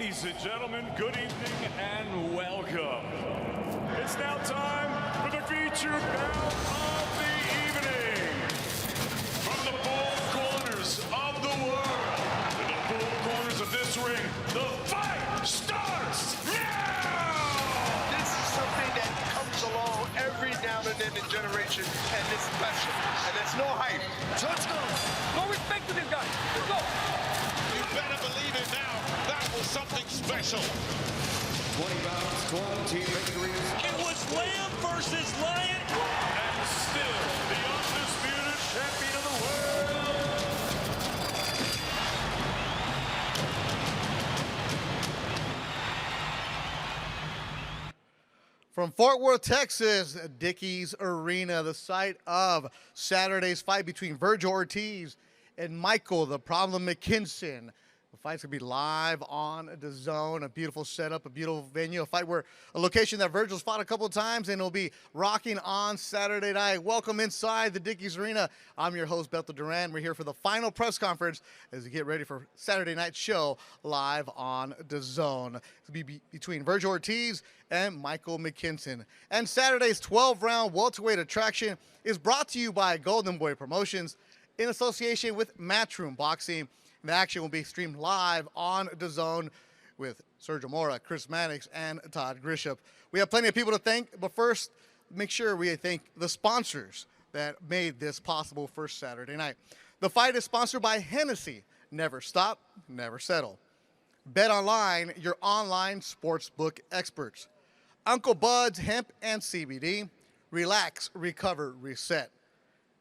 Ladies and gentlemen, good evening and welcome. It's now time for the featured bout of the evening. From the four corners of the world to the four corners of this ring, the fight starts now! This is something that comes along every now and then in generation, and it's special, and there's no hype. So let's go. No respect to this guy. Let's go. You better believe it now. That was something special. 20 rounds, 12 victories. It was Lamb versus Lion. And still the undisputed champion of the world. From Fort Worth, Texas, Dickies Arena, the site of Saturday's fight between Vergil Ortiz and Michael, the Problem McKinson. The fight's going to be live on DAZN, a beautiful setup, a beautiful venue, a location that Vergil's fought a couple of times, and it'll be rocking on Saturday night. Welcome inside the Dickies Arena. I'm your host, Beto Duran. We're here for the final press conference as we get ready for Saturday night's show live on DAZN. It'll be between Vergil Ortiz and Michael McKinson. And Saturday's 12-round welterweight attraction is brought to you by Golden Boy Promotions in association with Matchroom Boxing. The action will be streamed live on DAZN with Sergio Mora, Chris Mannix, and Todd Grisham. We have plenty of people to thank, but first, make sure we thank the sponsors that made this possible for Saturday night. The fight is sponsored by Hennessy. Never stop, never settle. Bet Online, your online sportsbook experts. Uncle Bud's Hemp and CBD. Relax, recover, reset.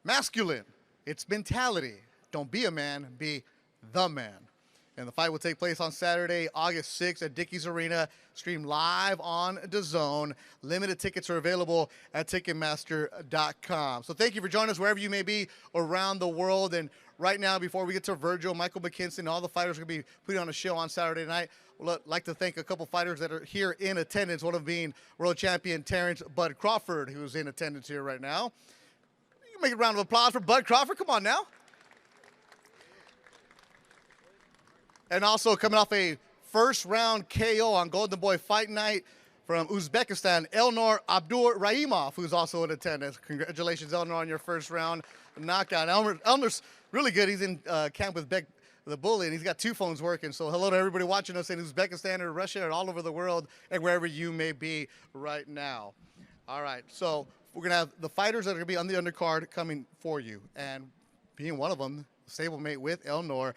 Masculine, it's mentality. Don't be a man, be the man. And the fight will take place on Saturday, August 6th at Dickies Arena, streamed live on DAZN. Limited tickets are available at Ticketmaster.com. So thank you for joining us wherever you may be around the world. And right now, before we get to Vergil, Michael McKinson, all the fighters are going to be putting on a show on Saturday night. We'd like to thank a couple fighters that are here in attendance, one of them being world champion Terrence Bud Crawford, who's in attendance here right now. You can make a round of applause for Bud Crawford. Come on now. And also coming off a first-round KO on Golden Boy Fight Night from Uzbekistan, Elnor Abdur Raimov, who's also in attendance. Congratulations, Elnor, on your first-round knockout. Elnor's really good. He's in camp with Beck the Bully, and he's got two phones working. So hello to everybody watching us in Uzbekistan or Russia or all over the world and wherever you may be right now. All right, so we're going to have the fighters that are going to be on the undercard coming for you. And being one of them, stablemate with Elnor,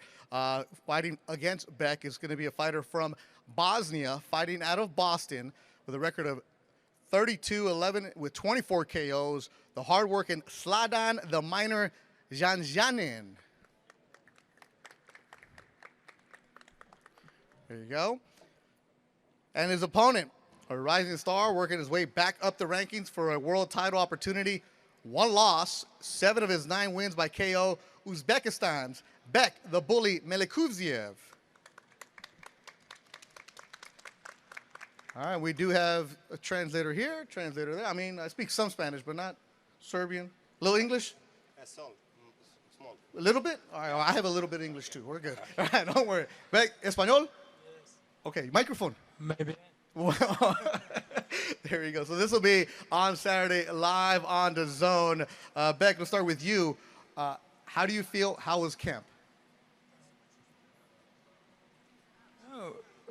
fighting against Beck is going to be a fighter from Bosnia, fighting out of Boston with a record of 32-11 with 24 KOs. The hard-working Sladan the Miner Janjanin. There you go. And his opponent, a rising star, working his way back up the rankings for a world title opportunity. One loss, 7 of his 9 wins by KO. Uzbekistan's Beck the Bully Melikuziev. All right, we do have a translator here, translator there. I mean, I speak some Spanish, but not Serbian. A little English? Small. A little bit? All right, I have a little bit of English too. We're good. All right, don't worry. Beck, Espanol? Yes. Okay, microphone. Maybe. There you go. So this will be on Saturday, live on DAZN. Beck, let's start with you. How do you feel? How was camp?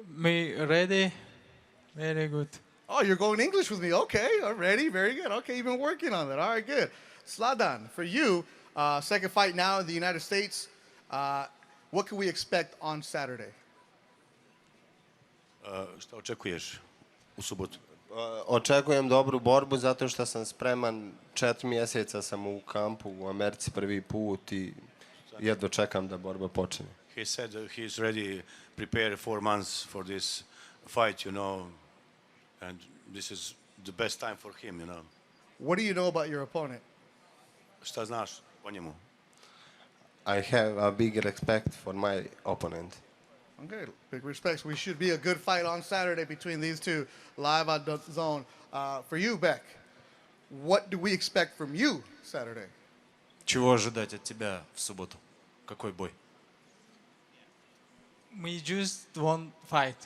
Me ready? Very good. Oh, you're going English with me. Okay, already. Very good. Okay, you've been working on that. All right, good. Sladan, for you, second fight now in the United States. What can we expect on Saturday? Šta očekuješ u subotu? Očekujem dobru borbu zato što sam spreman. 4 mjeseca sam u kampu u Americi prvi put i jedva čekam da borba počne. He said he's ready, prepared 4 months for this fight, you know, and this is the best time for him, you know. What do you know about your opponent? Šta znaš o njemu? I have a big respect for my opponent. Okay, big respects. We should be a good fight on Saturday between these two live on DAZN. For you, Beck, what do we expect from you Saturday? Чего ожидать от тебя в субботу? Какой бой? We just won't fight.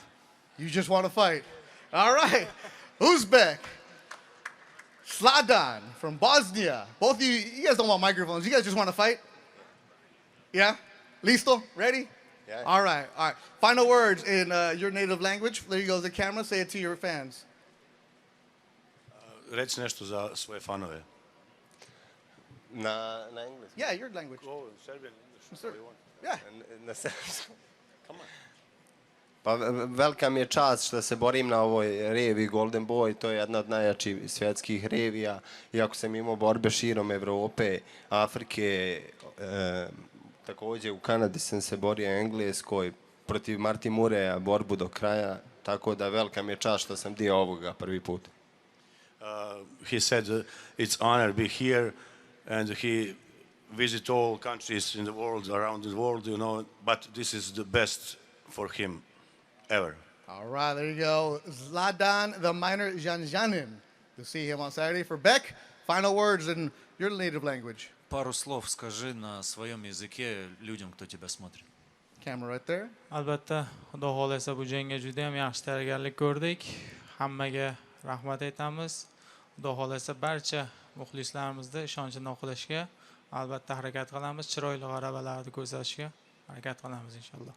You just want to fight. All right. Uzbek. Sladan from Bosnia. Both of you guys don't want microphones. You guys just want to fight? Yeah? Listo? Ready? Yeah. All right. Final words in your native language. There you go, the camera. Say it to your fans. Reci nešto za svoje fanove. Na engleskom? Yeah, your language. Oh, Serbian English. Sir. Yeah. Na srpskom. Pa velika mi je čast što se borim na ovoj revi Golden Boy, to je jedna od najjačih svjetskih revija. Iako sam imao borbe širom Evrope, Afrike, također u Kanadi sam se borio Engleskoj, protiv Marty Mureja, borbu do kraja, tako da velika mi je čast što sam dio ovoga prvi put. He said it's honor to be here, and he visit all countries in the world, around the world, you know, but this is the best for him ever. All right, there you go. Zladan the Minor Janjanin. You'll see him on Saturday. For Beck, final words in your native language. Пару слов скажи на своем языке людям, кто тебя смотрит. Camera right there. Albatta, Xudo xolasa bu jangga juda ham yaxshi tayyorgarlik ko'rdik. Hammaga rahmat aytamiz. Xudo xolasa barcha muxlislarimizni ishonchini oqlashga albatta harakat qilamiz. Chiroyli g'alabalarni ko'rsatishga harakat qilamiz inshaalloh.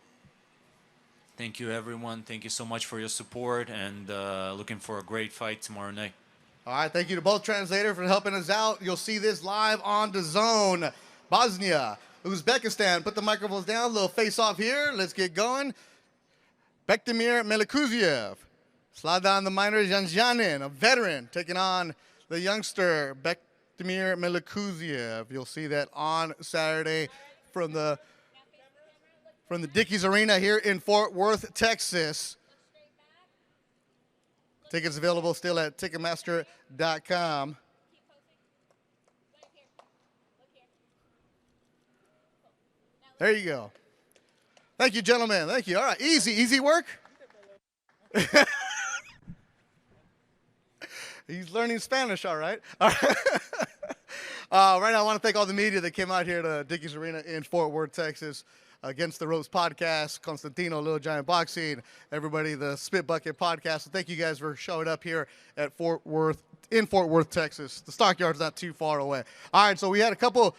Thank you, everyone. Thank you so much for your support, and looking for a great fight tomorrow night. All right, thank you to both translators for helping us out. You'll see this live on DAZN. Bosnia, Uzbekistan. Put the microphones down. A little face-off here. Let's get going. Bektemir Melikuziev. Sladan the Minor Janjanin, a veteran, taking on the youngster Bektemir Melikuziev. You'll see that on Saturday from the Dickies Arena here in Fort Worth, Texas. Tickets available still at Ticketmaster.com. There you go. Thank you, gentlemen. Thank you. All right, easy work. He's learning Spanish, all right. All right. Right now, I want to thank all the media that came out here to Dickies Arena in Fort Worth, Texas. Against the Ropes podcast, Constantino, Little Giant Boxing, everybody, the Spit Bucket podcast. So thank you guys for showing up here at Fort Worth, Texas. The Stockyard's not too far away. All right, so we had a couple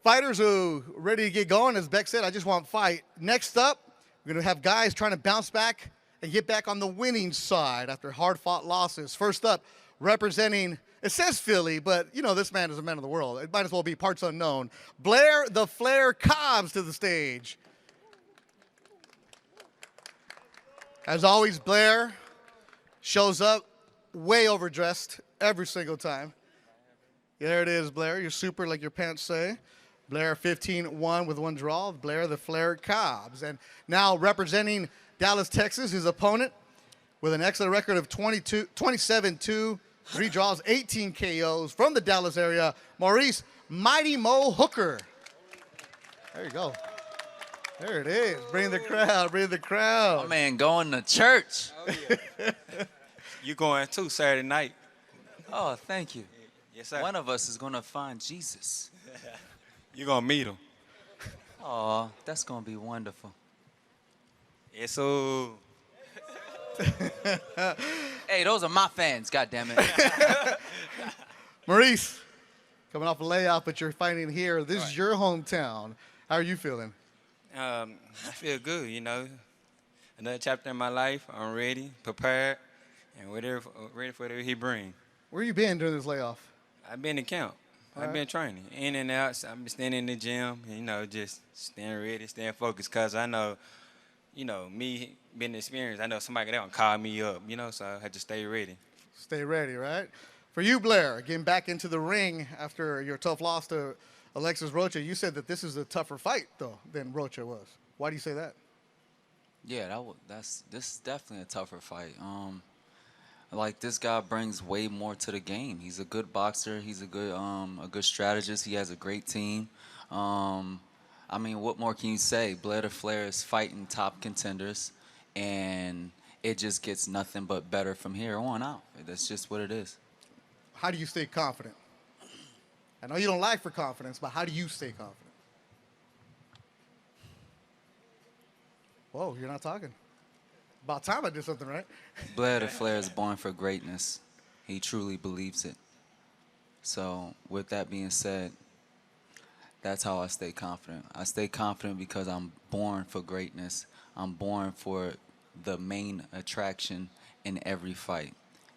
fighters who are ready to get going. As Beck said, I just want to fight. Next up, we're going to have guys trying to bounce back and get back on the winning side after hard-fought losses. First up, representing, it says Philly, but, you know, this man is a man of the world. It might as well be parts unknown. Blair the Flair Cobbs to the stage. As always, Blair shows up way overdressed every single time. There it is, Blair. You're super like your pants say. Blair 15-1 with one draw. Blair the Flair Cobbs. And now representing Dallas, Texas, his opponent with an excellent record of 27-2. 3 draws, 18 KOs from the Dallas area, Maurice Mighty Mo Hooker. There you go. There it is. Bring the crowd, bring the crowd. Oh, man, going to church. Oh, yeah. You going too Saturday night. Oh, thank you. Yes, sir. One of us is going to find Jesus. You going to meet him. Oh, that's going to be wonderful. Yes, so. Hey, those are my fans, goddammit. Maurice, coming off a layoff, but you're fighting here. This is your hometown. How are you feeling? I feel good, you know. Another chapter in my life. I'm ready, prepared, and ready for whatever he bring. Where you been during this layoff? I've been in camp. I've been training. In and out. I've been standing in the gym, you know, just staying ready, staying focused, because I know, you know, me being experienced, I know somebody going to call me up, you know, so I had to stay ready. Stay ready, right? For you, Blair, getting back into the ring after your tough loss to Alexis Rocha, you said that this is a tougher fight, though, than Rocha was. Why do you say that? Yeah, this is definitely a tougher fight. Like, this guy brings way more to the game. He's a good boxer. He's a good strategist. He has a great team. I mean, what more can you say? Blair the Flair is fighting top contenders, and it just gets nothing but better from here on out. That's just what it is. How do you stay confident? I know you don't like for confidence, but how do you stay confident? Whoa, you're not talking. About time I did something right. Blair the Flair is born for greatness. He truly believes it. So with that being said, that's how I stay confident. I stay confident because I'm born for greatness. I'm born for the main attraction in every fight.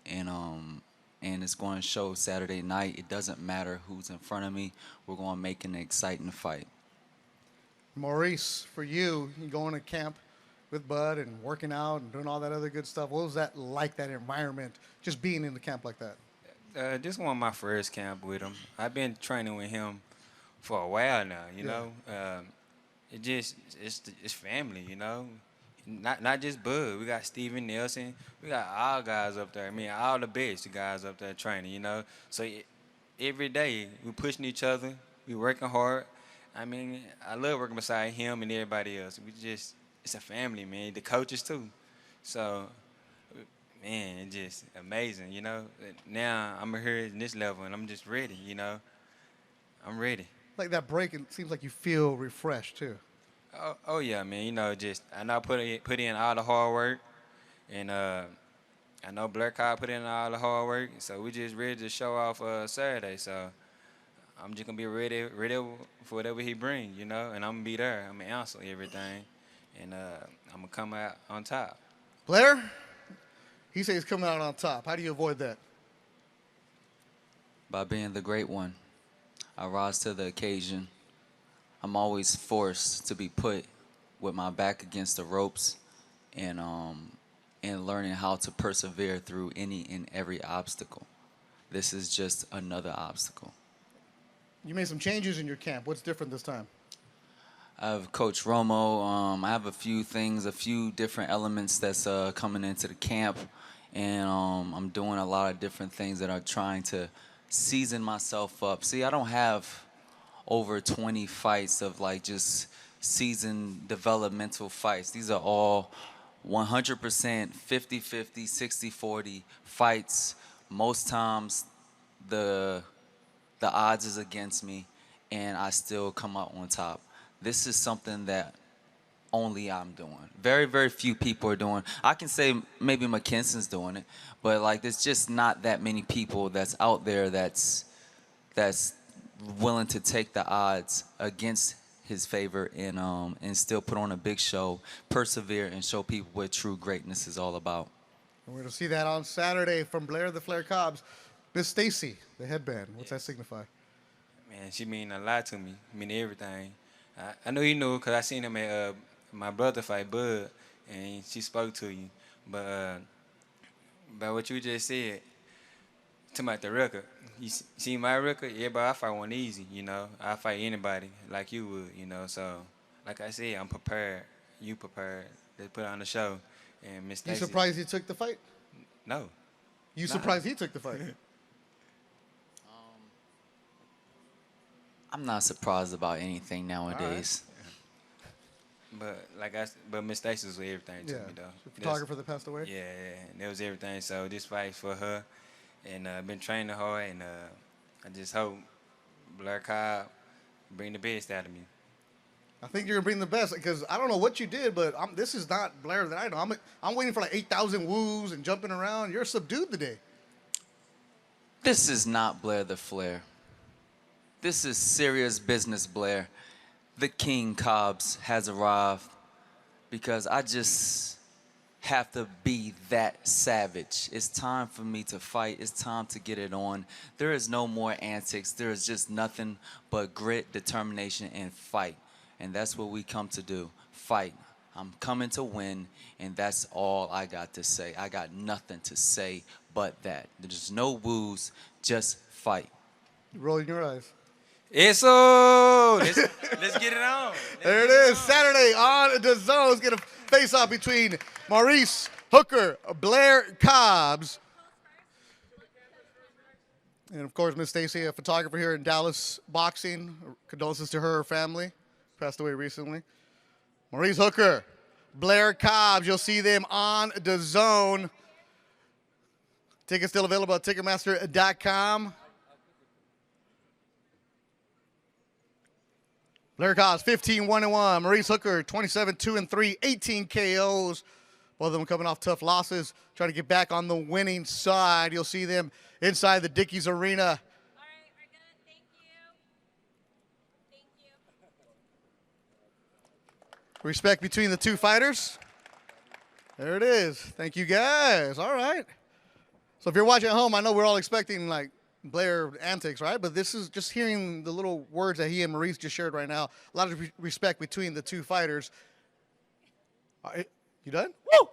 And it's going to show Saturday night. It doesn't matter who's in front of me. We're going to make an exciting fight. Maurice, for you going to camp with Bud and working out and doing all that other good stuff, what was that like, that environment, just being in the camp like that? This was my first camp with him. I've been training with him for a while now, you know. It's family, you know. Not just Bud. We got Steven Nelson. We got all guys up there. I mean, all the best guys up there training, you know. So every day we pushing each other. We working hard. I mean, I love working beside him and everybody else. It's a family, man. The coaches too. So, man, it's just amazing, you know. Now I'm here at this level and I'm just ready, you know. I'm ready. Like that break, it seems like you feel refreshed too. Oh yeah, man. You know, I know I put in all the hard work, and I know Blair Cobb put in all the hard work. So we just ready to show off Saturday. So I'm just gonna be ready for whatever he brings, you know. And I'm gonna be there. I'm gonna answer everything, and I'm gonna come out on top. Blair, he says he's coming out on top. How do you avoid that? By being the great one. I rise to the occasion. I'm always forced to be put with my back against the ropes and learning how to persevere through any and every obstacle. This is just another obstacle. You made some changes in your camp. What's different this time? I have Coach Romo. I have a few different elements that's coming into the camp, and I'm doing a lot of different things that are trying to season myself up. See, I don't have over 20 fights of like just seasoned developmental fights. These are all 100% 50-50, 60-40 fights. Most times the odds is against me and I still come out on top. This is something that only I'm doing. Very, very few people are doing. I can say maybe McKinson's doing it, but like there's just not that many people that's out there that's willing to take the odds against his favor and still put on a big show, persevere, and show people what true greatness is all about. And we're going to see that on Saturday from Blair the Flair Cobbs. Miss Stacy, the headband, what's that signify? Man, she mean a lot to me. I mean everything. I know you know because I seen him at my brother fight, Bud, and she spoke to you. But what you just said, talking about the record, you see my record, everybody I fight one easy, you know. I fight anybody like you would, you know. So, like I said, I'm prepared. You prepared to put on the show. And Miss Stacy. You surprised he took the fight? No. You surprised he took the fight? I'm not surprised about anything nowadays. Right. But Miss Stacy was everything to me though. The photographer that passed away? Yeah, and that was everything. So this fight for her, and been training hard, and I just hope Blair Cobb bring the best out of me. I think you're gonna bring the best because I don't know what you did, but this is not Blair that I know. I'm waiting for like 8,000 woos and jumping around. You're subdued today. This is not Blair the Flair. This is serious business, Blair. The King Cobbs has arrived because I just have to be that savage. It's time for me to fight. It's time to get it on. There is no more antics. There is just nothing but grit, determination, and fight. And that's what we come to do, fight. I'm coming to win, and that's all I got to say. I got nothing to say but that. There's no woos, just fight. Rolling your eyes. Eso! Let's get it on. There it is. Saturday on DAZN. Let's get a face-off between Maurice Hooker, Blair Cobbs, and, of course, Miss Stacy, a photographer here in Dallas Boxing. Condolences to her family. Passed away recently. Maurice Hooker, Blair Cobbs. You'll see them on DAZN. Tickets still available at Ticketmaster.com. Blair Cobbs, 15-1-1. Maurice Hooker, 27-2-3, 18 KOs. Both of them coming off tough losses, trying to get back on the winning side. You'll see them inside the Dickies Arena. All right, we're good. Thank you. Thank you. Respect between the two fighters. There it is. Thank you, guys. All right. So if you're watching at home, I know we're all expecting like Blair antics, right? But this is just hearing the little words that he and Maurice just shared right now. A lot of respect between the two fighters. All right. You done? Woo!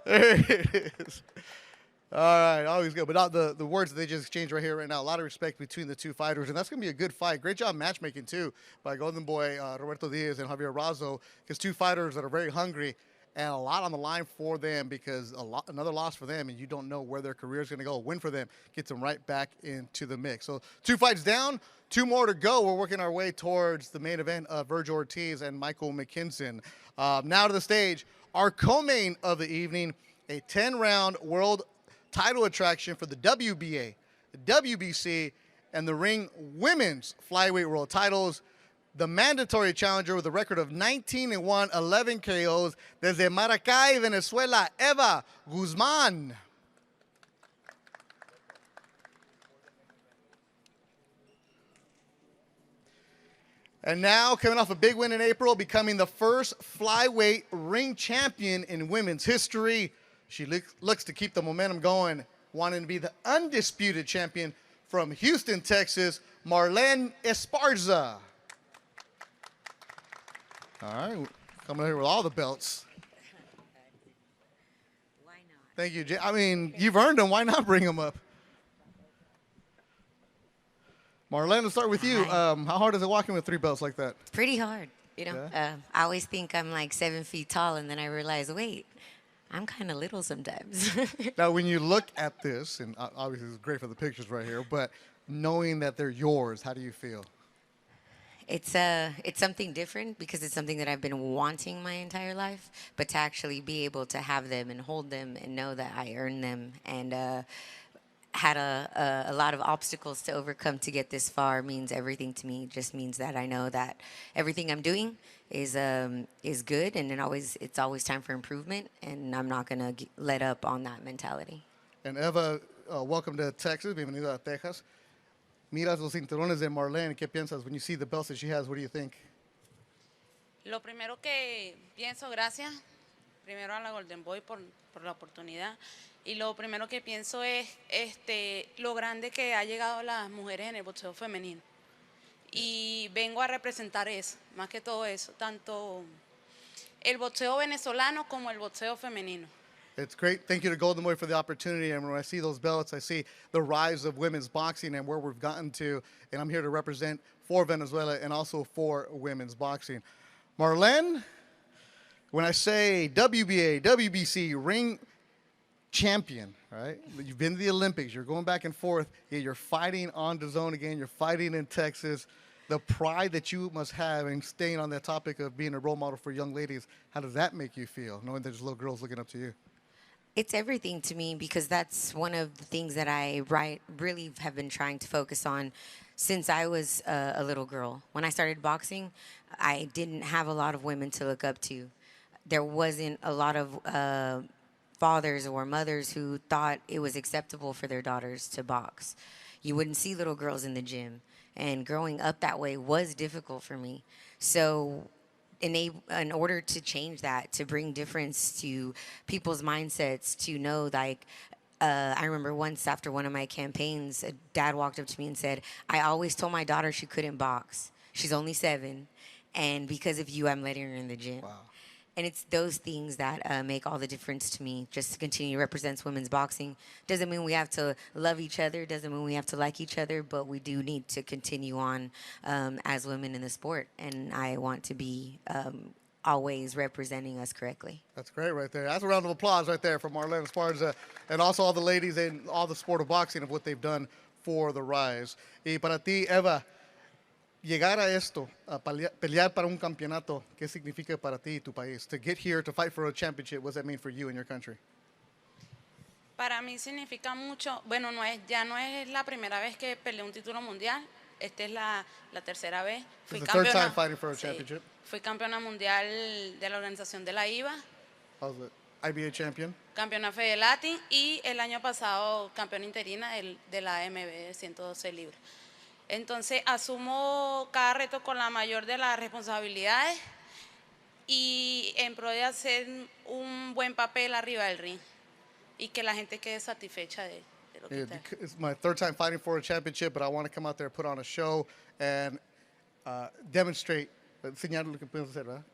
There it is. All right, always good. But the words that they just exchanged right here, right now, a lot of respect between the two fighters, and that's going to be a good fight. Great job matchmaking, too, by Golden Boy Roberto Diaz and Javier Razo, because two fighters that are very hungry and a lot on the line for them, because another loss for them, and you don't know where their career is going to go. A win for them gets them right back into the mix. So 2 fights down, 2 more to go. We're working our way towards the main event of Vergil Ortiz and Michael McKinson. Now to the stage, our co-main of the evening, a 10-round world title attraction for the WBA, the WBC, and the Ring Women's Flyweight World titles. The mandatory challenger with a record of 19-1, 11 KOs, desde Maracay, Venezuela, Eva Guzman. And now, coming off a big win in April, becoming the first flyweight ring champion in women's history. She looks to keep the momentum going, wanting to be the undisputed champion from Houston, Texas, Marlen Esparza. All right, coming here with all the belts. Why not? Thank you, I mean, you've earned them. Why not bring them up? Marlene, let's start with you. How hard is it walking with 3 belts like that? It's pretty hard. You know, Yeah. I always think I'm like 7 feet tall, and then I realize, wait, I'm kind of little sometimes. Now, when you look at this, and obviously it's great for the pictures right here, but knowing that they're yours, how do you feel? It's something different because it's something that I've been wanting my entire life, but to actually be able to have them and hold them and know that I earned them and had a lot of obstacles to overcome to get this far means everything to me. It just means that I know that everything I'm doing is good, and it's always time for improvement, and I'm not gonna let up on that mentality. And Eva, welcome to Texas. Bienvenido a Texas. Miras los cinturones de Marlene. ¿Qué piensas when you see the belts that she has? What do you think? Lo primero que pienso, gracias, primero a la Golden Boy por la oportunidad. Y lo primero que pienso es lo grande que ha llegado las mujeres en el boxeo femenino. Y vengo a representar eso, más que todo eso, tanto el boxeo venezolano como el boxeo femenino. It's great. Thank you to Golden Boy for the opportunity. And when I see those belts, I see the rise of women's boxing and where we've gotten to. And I'm here to represent for Venezuela and also for women's boxing. Marlene, when I say WBA, WBC, ring champion, right? You've been to the Olympics. You're going back and forth. You're fighting on DAZN again. You're fighting in Texas. The pride that you must have in staying on that topic of being a role model for young ladies, how does that make you feel, knowing there's little girls looking up to you? It's everything to me because that's one of the things that I really have been trying to focus on since I was a little girl. When I started boxing, I didn't have a lot of women to look up to. There wasn't a lot of fathers or mothers who thought it was acceptable for their daughters to box. You wouldn't see little girls in the gym. And growing up that way was difficult for me. So in order to change that, to bring difference to people's mindsets, to know, like, I remember once after one of my campaigns, a dad walked up to me and said, I always told my daughter she couldn't box. She's only 7. And because of you, I'm letting her in the gym. Wow. And it's those things that make all the difference to me, just to continue to represent women's boxing. Doesn't mean we have to love each other, doesn't mean we have to like each other, but we do need to continue on as women in the sport. And I want to be always representing us correctly. That's great right there. That's a round of applause right there for Marlene Esparza and also all the ladies in all the sport of boxing of what they've done for the rise. Y para ti, Eva, llegar a esto, a pelear para un campeonato, ¿qué significa para ti y tu país? To get here, to fight for a championship, what does that mean for you and your country? Para mí significa mucho, bueno, ya no es la primera vez que peleé un título mundial, esta es la tercera vez. It's the third time fighting for a championship. Fui campeona mundial de la organización de la IVA, I was an IBA champion. campeona Fede Latin y el año pasado campeona interina de la AMB de 112 libras. Entonces asumo cada reto con la mayor de las responsabilidades y en pro de hacer un buen papel arriba del ring y que la gente quede satisfecha de lo que está. It's my third time fighting for a championship, but I want to come out there, put on a show, and demonstrate, enseñar lo que puedes hacer, ¿verdad?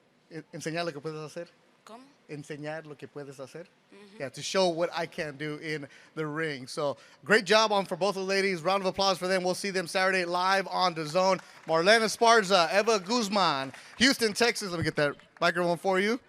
Enseñar lo que puedes hacer. ¿Cómo? Enseñar lo que puedes hacer. Yeah, to show what I can do in the ring. So great job for both of the ladies. Round of applause for them. We'll see them Saturday live on DAZN. Marlene Esparza, Eva Guzman, Houston, Texas. Let me get that microphone for you.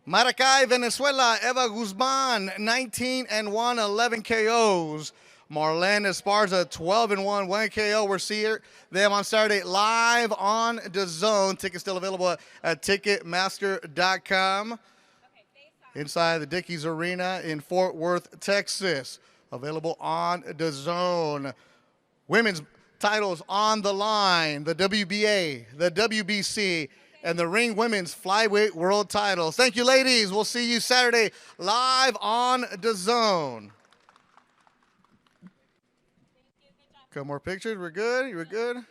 Maracay, Venezuela, Eva Guzman, 19-1, 11 KOs. Marlene Esparza, 12-1, 1 KO. We'll see them on Saturday live on DAZN. Tickets still available at Ticketmaster.com. Inside the Dickies Arena in Fort Worth, Texas. Available on DAZN. Women's titles on the line. The WBA, the WBC, and the Ring Women's Flyweight World Titles. Thank you, ladies. We'll see you Saturday live on DAZN. Couple more pictures. We're good. You're good.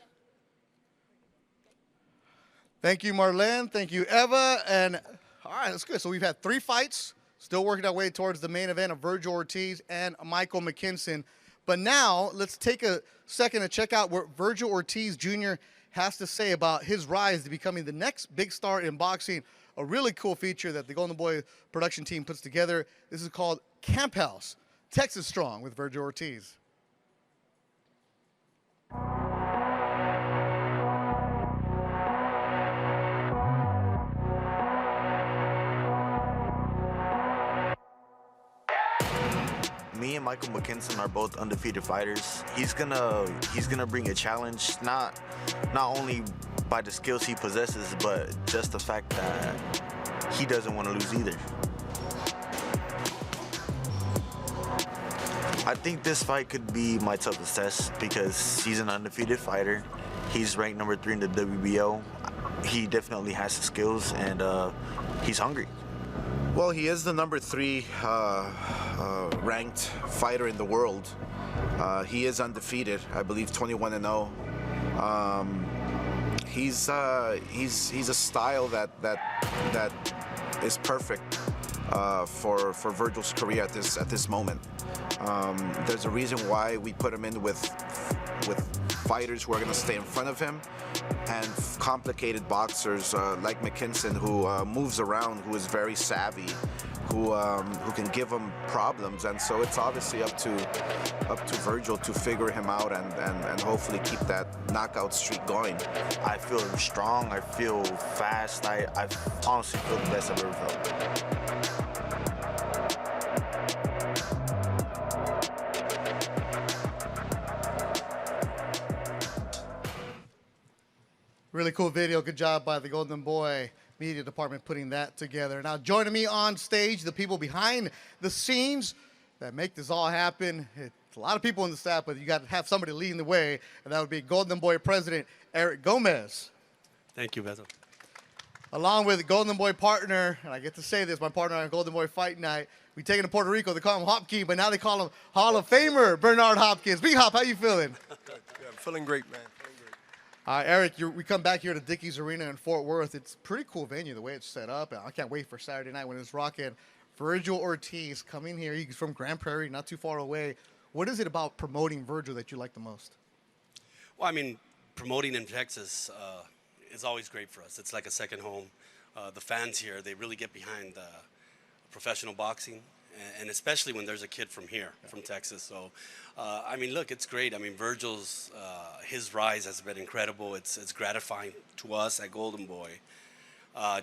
Thank you, Marlene. Thank you, Eva. And all right, that's good. So we've had 3 fights. Still working our way towards the main event of Vergil Ortiz and Michael McKinson. But now let's take a second to check out what Vergil Ortiz Jr. has to say about his rise to becoming the next big star in boxing. A really cool feature that the Golden Boy production team puts together. This is called Camp House, Texas Strong with Vergil Ortiz. Me and Michael McKinson are both undefeated fighters. He's gonna bring a challenge, not only by the skills he possesses, but just the fact that he doesn't want to lose either. I think this fight could be my toughest test because he's an undefeated fighter. He's ranked number 3 in the WBO. He definitely has the skills and he's hungry. Well, he is the number 3 ranked fighter in the world. He is undefeated, I believe 21-0. He's a style that is perfect for Vergil's career at this moment. There's a reason why we put him in with fighters who are going to stay in front of him and complicated boxers like McKinson, who moves around, who is very savvy, who can give him problems. And so it's obviously up to Vergil to figure him out and hopefully keep that knockout streak going. I feel strong. I feel fast. I honestly feel the best I've ever felt. Really cool video. Good job by the Golden Boy media department putting that together. Now joining me on stage, the people behind the scenes that make this all happen. It's a lot of people in the staff, but you got to have somebody leading the way, and that would be Golden Boy President Eric Gomez. Thank you, Beto. Along with Golden Boy partner, and I get to say this, my partner on Golden Boy Fight Night, we take it to Puerto Rico, they call him Hopkins, but now they call him Hall of Famer Bernard Hopkins. B-Hop, how you feeling? Yeah, I'm feeling great, man. Eric, we come back here to Dickies Arena in Fort Worth. It's a pretty cool venue, the way it's set up. I can't wait for Saturday night when it's rocking. Vergil Ortiz coming here. He's from Grand Prairie, not too far away. What is it about promoting Vergil that you like the most? Well, I mean, promoting in Texas is always great for us. It's like a second home. The fans here, they really get behind professional boxing, and especially when there's a kid from here, from Texas. So, I mean, look, it's great. I mean, Vergil's, his rise has been incredible. It's gratifying to us at Golden Boy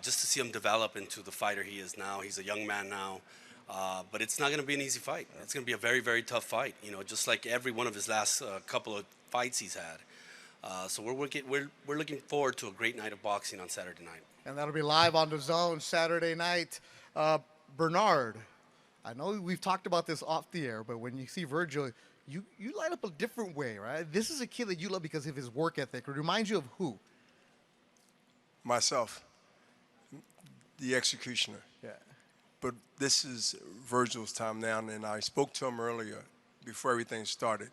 just to see him develop into the fighter he is now. He's a young man now, but it's not going to be an easy fight. It's going to be a very, very tough fight, you know, just like every one of his last couple of fights he's had. So we're looking forward to a great night of boxing on Saturday night. And that'll be live on DAZN Saturday night. Bernard, I know we've talked about this off the air, but when you see Vergil, you light up a different way, right? This is a kid that you love because of his work ethic. It reminds you of who? Myself, the executioner. Yeah. But this is Vergil's time now, and I spoke to him earlier before everything started.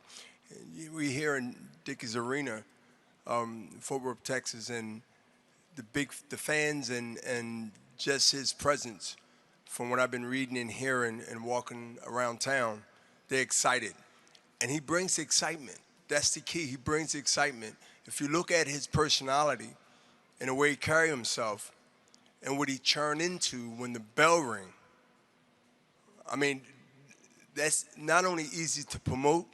We here in Dickies Arena, Fort Worth, Texas, and the fans and just his presence, from what I've been reading and hearing and walking around town, they're excited. And he brings excitement. That's the key. He brings excitement. If you look at his personality and the way he carries himself and what he turned into when the bell rings, I mean, that's not only easy to promote,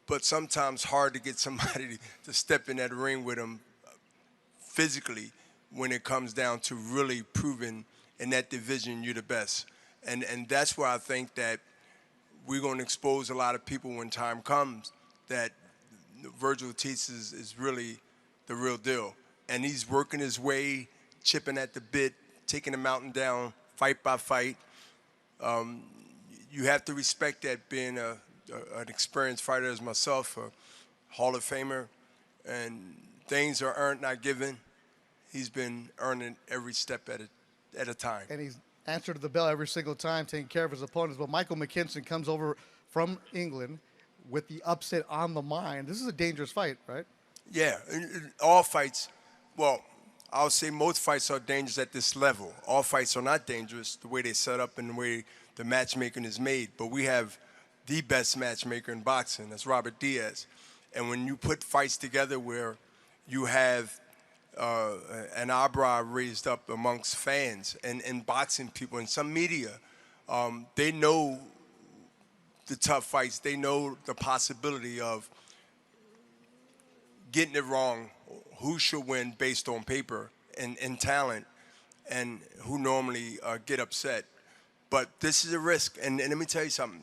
but sometimes hard to get somebody to step in that ring with him physically when it comes down to really proving in that division you're the best. And that's where I think that we're going to expose a lot of people when time comes that Vergil Ortiz is really the real deal. And he's working his way, chipping at the bit, taking the mountain down, fight by fight. You have to respect that, being an experienced fighter as myself, a Hall of Famer, and things are earned, not given. He's been earning every step at a time. And he's answered the bell every single time, taking care of his opponents. But Michael McKinson comes over from England with the upset on the mind. This is a dangerous fight, right? Yeah, all fights, well, I'll say most fights are dangerous at this level. All fights are not dangerous the way they're set up and the way the matchmaking is made. But we have the best matchmaker in boxing. That's Robert Diaz. And when you put fights together where you have an eyebrow raised up amongst fans and boxing people and some media, they know the tough fights. They know the possibility of getting it wrong, who should win based on paper and talent, and who normally get upset. But this is a risk, and let me tell you something.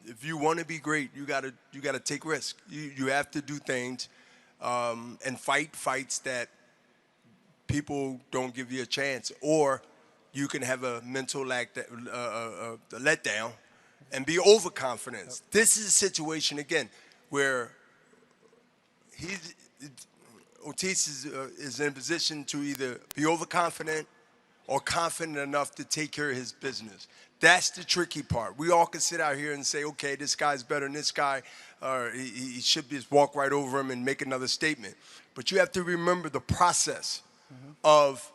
If you want to be great, you gotta take risks. You have to do things and fight fights that people don't give you a chance, or you can have a mental letdown and be overconfident. This is a situation again where Ortiz is in a position to either be overconfident or confident enough to take care of his business. That's the tricky part. We all can sit out here and say, okay, this guy's better than this guy, or he should just walk right over him and make another statement. But you have to remember the process of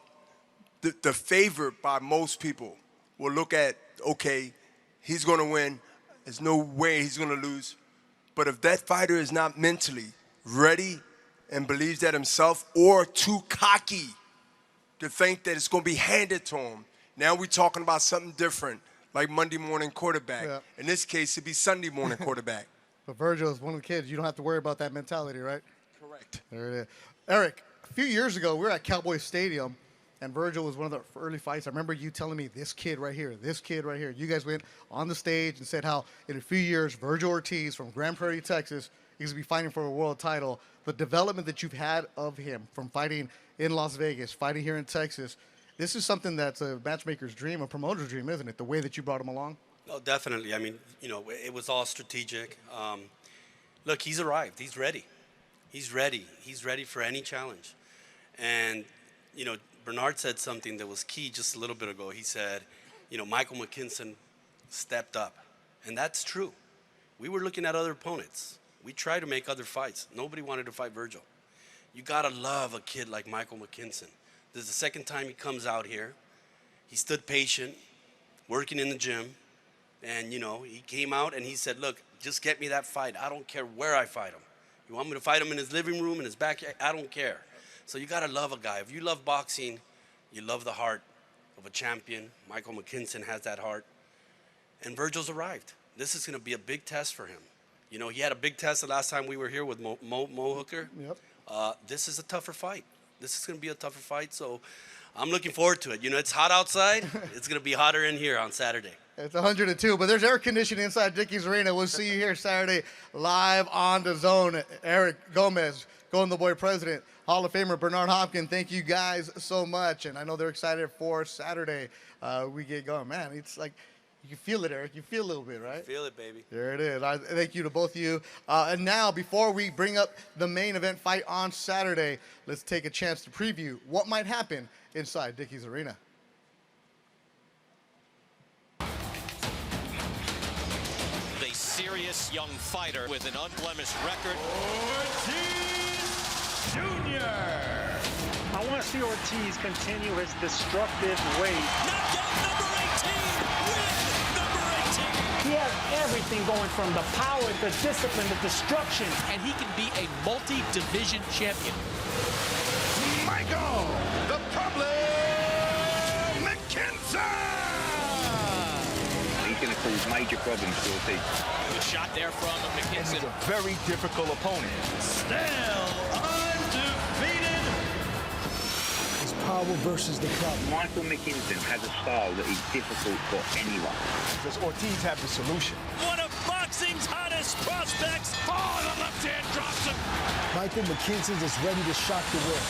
the favorite by most people will look at, okay, he's going to win. There's no way he's going to lose. But if that fighter is not mentally ready and believes that himself, or too cocky to think that it's going to be handed to him, now we're talking about something different, like Monday morning quarterback. Yeah. In this case, it'd be Sunday morning quarterback. But Vergil is one of the kids. You don't have to worry about that mentality, right? Correct. There it is. Eric, a few years ago, we were at Cowboy Stadium, and Vergil was one of the early fights. I remember you telling me, this kid right here, this kid right here. You guys went on the stage and said how in a few years, Vergil Ortiz from Grand Prairie, Texas, he's going to be fighting for a world title. The development that you've had of him from fighting in Las Vegas, fighting here in Texas, this is something that's a matchmaker's dream, a promoter's dream, isn't it? The way that you brought him along? Oh, definitely. I mean, you know, it was all strategic. Look, he's arrived. He's ready. He's ready. He's ready for any challenge. And, you know, Bernard said something that was key just a little bit ago. He said, you know, Michael McKinson stepped up. And that's true. We were looking at other opponents. We tried to make other fights. Nobody wanted to fight Vergil. You got to love a kid like Michael McKinson. This is the second time he comes out here. He stood patient, working in the gym. And, you know, he came out and he said, look, just get me that fight. I don't care where I fight him. You want me to fight him in his living room, in his backyard? I don't care. So you got to love a guy. If you love boxing, you love the heart of a champion. Michael McKinson has that heart. And Vergil's arrived. This is going to be a big test for him. You know, he had a big test the last time we were here with Mo Hooker. Yep. This is a tougher fight. This is going to be a tougher fight, so I'm looking forward to it. You know, it's hot outside. It's going to be hotter in here on Saturday. It's 102, but there's air conditioning inside Dickies Arena. We'll see you here Saturday live on DAZN. Eric Gomez, Golden Boy President, Hall of Famer Bernard Hopkins, thank you guys so much. And I know they're excited for Saturday. We get going. Man, it's like You can feel it, Eric. You feel a little bit, right? Feel it, baby. There it is. Thank you to both of you. And now, before we bring up the main event fight on Saturday, let's take a chance to preview what might happen inside Dickies Arena. A serious young fighter with an unblemished record. Ortiz Jr. I want to see Ortiz continue his destructive ways. Knockout number 18. Win number 18. He has everything going from the power, the discipline, the destruction. And he can be a multi-division champion. Michael, the problem, McKinson! He's going to cause major problems to Ortiz. Good shot there from McKinson. And he's a very difficult opponent. Still undefeated. It's power versus the club. Michael McKinson has a style that is difficult for anyone. Does Ortiz have the solution? One of boxing's hottest prospects. Oh, the left hand drops him. Michael McKinson is ready to shock the world.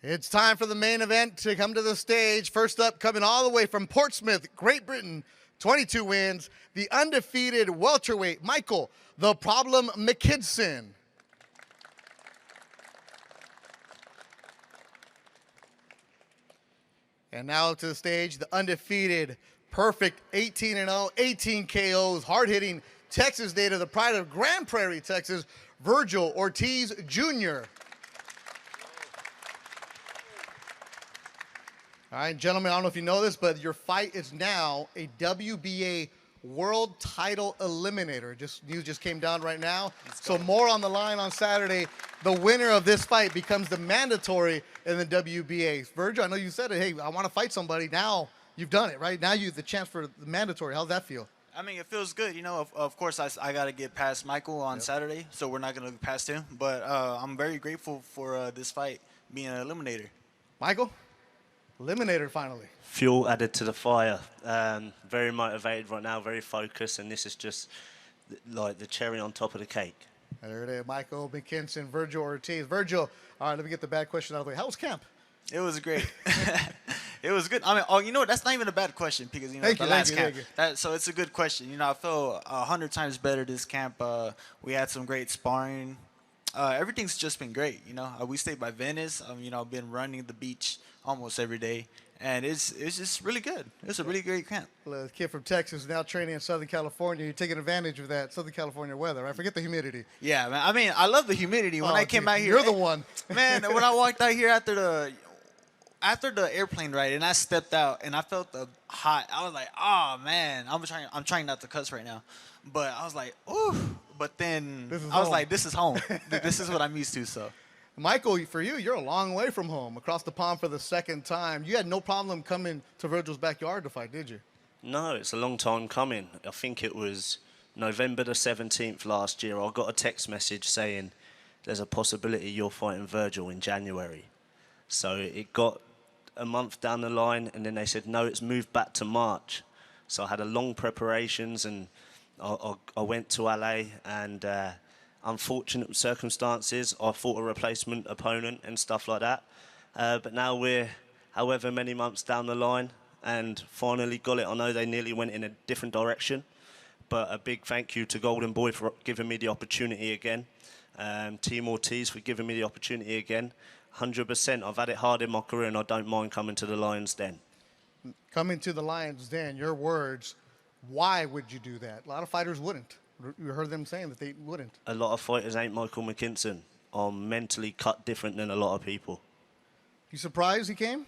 It's time for the main event to come to the stage. First up, coming all the way from Portsmouth, Great Britain, 22 wins, the undefeated welterweight Michael "The Problem" McKinson. And now to the stage, the undefeated, perfect 18-0, 18 KOs, hard-hitting Texas native, the pride of Grand Prairie, Texas, Vergil Ortiz Jr. All right, gentlemen, I don't know if you know this, but your fight is now a WBA world title eliminator. News just came down right now. So more on the line on Saturday. The winner of this fight becomes the mandatory in the WBA. Vergil, I know you said it. Hey, I want to fight somebody. Now you've done it, right? Now you have the chance for the mandatory. How's that feel? I mean, it feels good. You know, of course, I got to get past Michael on Saturday, so we're not going to get past him. But I'm very grateful for this fight being an eliminator. Michael? Eliminator finally. Fuel added to the fire. Very motivated right now, very focused, and this is just like the cherry on top of the cake. There it is, Michael McKinson, Vergil Ortiz. Vergil, all right, let me get the bad question out of the way. How was camp? It was great. It was good. I mean, you know what? That's not even a bad question because, you know, Thank the you, last thank camp. So it's a good question. You know, I feel 100 times better this camp. We had some great sparring. Everything's just been great. You know, we stayed by Venice. You know, I've been running the beach almost every day. And it's just really good. It's a really great camp. A kid from Texas now training in Southern California. You're taking advantage of that Southern California weather, right? Forget the humidity. Yeah, man. I mean, I love the humidity. When I came out here, you're the one. Man, when I walked out here after the airplane ride and I stepped out and I felt the hot, I was like, oh man, I'm trying not to cuss right now, but I was like, ooh. But then I was like, this is home. This is what I'm used to. So. Michael, for you, you're a long way from home, across the pond for the second time. You had no problem coming to Vergil's backyard to fight, did you? No, it's a long time coming. I think it was November the 17th last year. I got a text message saying there's a possibility you're fighting Vergil in January. So it got a month down the line, and then they said, no, it's moved back to March. So I had a long preparations, and I went to LA, and unfortunate circumstances, I fought a replacement opponent and stuff like that. But now we're however many months down the line and finally got it. I know they nearly went in a different direction, but a big thank you to Golden Boy for giving me the opportunity again. Team Ortiz for giving me the opportunity again. 100%. I've had it hard in my career and I don't mind coming to the Lions Den. Coming to the Lions Den, your words, why would you do that? A lot of fighters wouldn't. You heard them saying that they wouldn't. A lot of fighters ain't Michael McKinson. I'm mentally cut different than a lot of people. You surprised he came?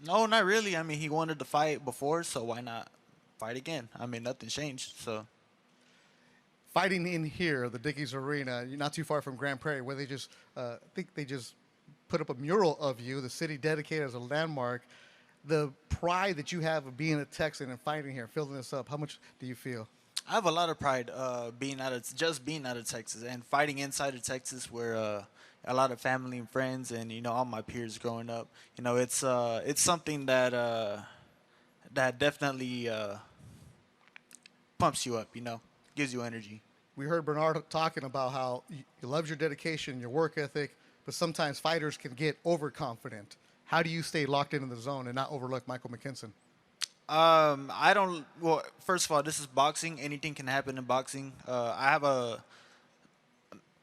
No, not really. I mean, he wanted to fight before, so why not fight again? I mean, nothing changed, so. Fighting in here, the Dickies Arena, you're not too far from Grand Prairie, where they just, I think they just put up a mural of you, the city dedicated as a landmark. The pride that you have of being a Texan and fighting here, filling this up, how much do you feel? I have a lot of pride being out of Texas and fighting inside of Texas, where a lot of family and friends and all my peers growing up. It's something that that definitely pumps you up. Gives you energy. We heard Bernard talking about how he loves your dedication, your work ethic, but sometimes fighters can get overconfident. How do you stay locked into the zone and not overlook Michael McKinson? I don't. Well, first of all, this is boxing. Anything can happen in boxing. I have a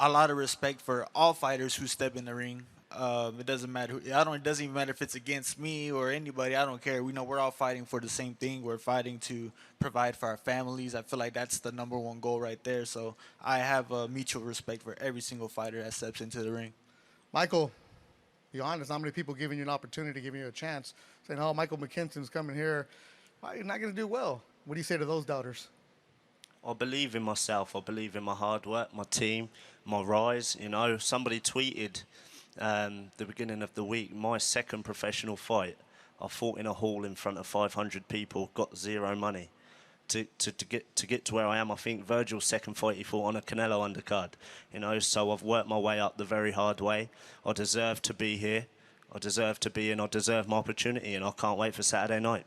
lot of respect for all fighters who step in the ring. It doesn't matter. It doesn't even matter if it's against me or anybody. I don't care. We know we're all fighting for the same thing. We're fighting to provide for our families. I feel like that's the number one goal right there. So I have a mutual respect for every single fighter that steps into the ring. Michael, be honest. How many people giving you an opportunity, giving you a chance, saying, "Oh, Michael McKinson's coming here. Why you're not going to do well?" What do you say to those doubters? I believe in myself. I believe in my hard work, my team, my rise. You know, somebody tweeted the beginning of the week, my second professional fight, I fought in a hall in front of 500 people, got zero money. To get to where I am, I think Vergil's second fight he fought on a Canelo undercard. You know, so I've worked my way up the very hard way. I deserve to be here. I deserve to be in. I deserve my opportunity, and I can't wait for Saturday night.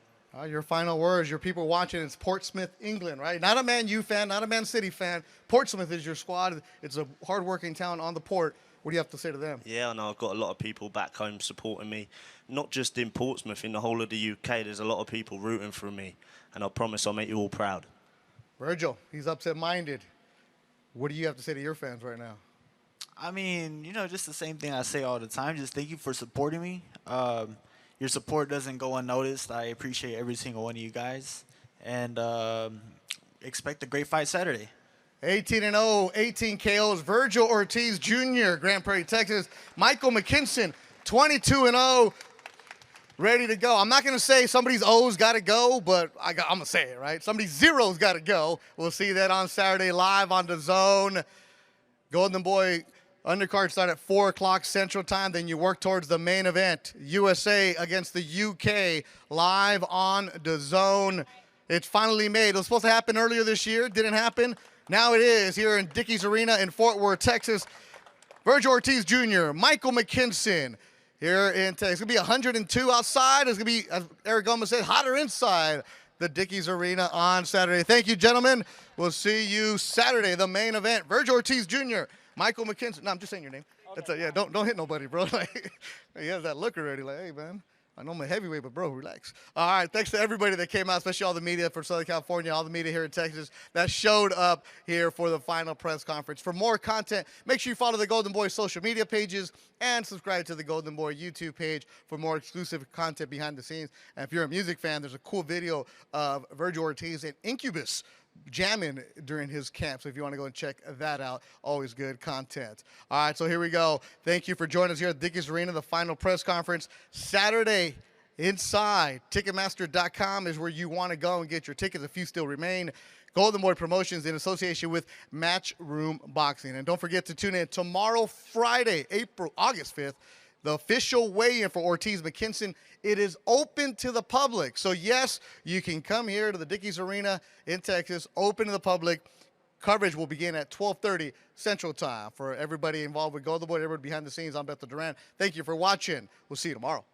Your final words, your people watching, it's Portsmouth, England, right? Not a Man U fan, not a Man City fan. Portsmouth is your squad. It's a hard-working town on the port. What do you have to say to them? Yeah, I know I've got a lot of people back home supporting me, not just in Portsmouth, in the whole of the UK. There's a lot of people rooting for me, and I promise I'll make you all proud. Vergil, he's upset-minded. What do you have to say to your fans right now? I mean, you know, just the same thing I say all the time. Just thank you for supporting me. Your support doesn't go unnoticed. I appreciate every single one of you guys. And expect a great fight Saturday. 18-0, 18 KOs. Vergil Ortiz Jr., Grand Prairie, Texas. Michael McKinson, 22-0, ready to go. I'm not going to say somebody's O's got to go, but I'm going to say it, right? Somebody's zero's got to go. We'll see that on Saturday live on DAZN. Golden Boy undercard start at 4 o'clock Central Time. Then you work towards the main event, USA against the UK, live on DAZN. It's finally made. It was supposed to happen earlier this year. Didn't happen. Now it is here in Dickies Arena in Fort Worth, Texas. Vergil Ortiz Jr., Michael McKinson here in Texas. It's going to be 102 outside. It's going to be, as Eric Gomez said, hotter inside the Dickies Arena on Saturday. Thank you, gentlemen. We'll see you Saturday, the main event. Vergil Ortiz Jr., Michael McKinson. No, I'm just saying your name. That's yeah, don't hit nobody, bro. Like, he has that look already. Like, hey, man. I know I'm a heavyweight, but, bro, relax. All right, thanks to everybody that came out, especially all the media from Southern California, all the media here in Texas that showed up here for the final press conference. For more content, make sure you follow the Golden Boy social media pages and subscribe to the Golden Boy YouTube page for more exclusive content behind the scenes. And if you're a music fan, there's a cool video of Vergil Ortiz and Incubus jamming during his camp. So if you want to go and check that out, always good content. All right, so here we go. Thank you for joining us here at Dickies Arena, the final press conference. Saturday inside. Ticketmaster.com is where you want to go and get your tickets if you still remain. Golden Boy Promotions in association with Matchroom Boxing. And don't forget to tune in tomorrow, Friday, August 5th, the official weigh-in for Ortiz McKinson. It is open to the public. So, yes, you can come here to the Dickies Arena in Texas, open to the public. Coverage will begin at 12:30 Central Time. For everybody involved with Golden Boy, everybody behind the scenes, I'm Beto Duran. Thank you for watching. We'll see you tomorrow.